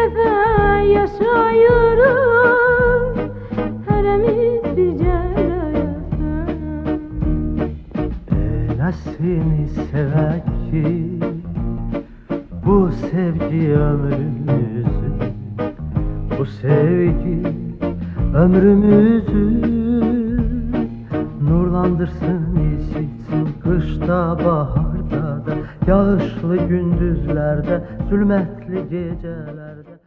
defa yaşayırız, heremiz birce Seni sevek ki bu sevgi ömrümüzü, bu sevgi ömrümüzü nurlandırsın, isitsin kışta, baharda da, yağışlı gündüzlerde, zulmetli gecelerde.